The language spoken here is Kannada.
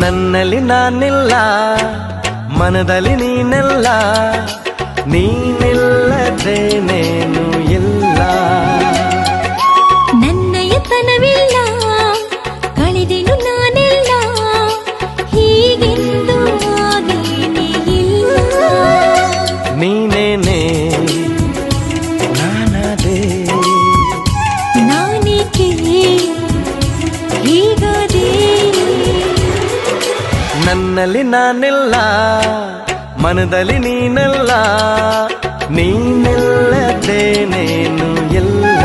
ನನ್ನಲ್ಲಿ ನಾನಿಲ್ಲ, ಮನದಲ್ಲಿ ನೀನೆಲ್ಲ, ನೀನಿಲ್ಲದೇನೇನು ಇಲ್ಲ. ನನ್ನಯತನವಿಲ್ಲ, ಕಳೆದೆನು ನಾನೆಲ್ಲ, ಹೀಗೆಂದು ಆಗೇನೇ ಇಲ್ಲ. ನೀನೇನೆ ನಾನದೇ, ನಾನೇಕೆ ಹೀಗಾದೆ. ನನ್ನಲ್ಲಿ ನಾನಿಲ್ಲ, ಮನದಲ್ಲಿ ನೀನೆಲ್ಲ, ನೀನಿಲ್ಲದೇನೇನು ಇಲ್ಲ.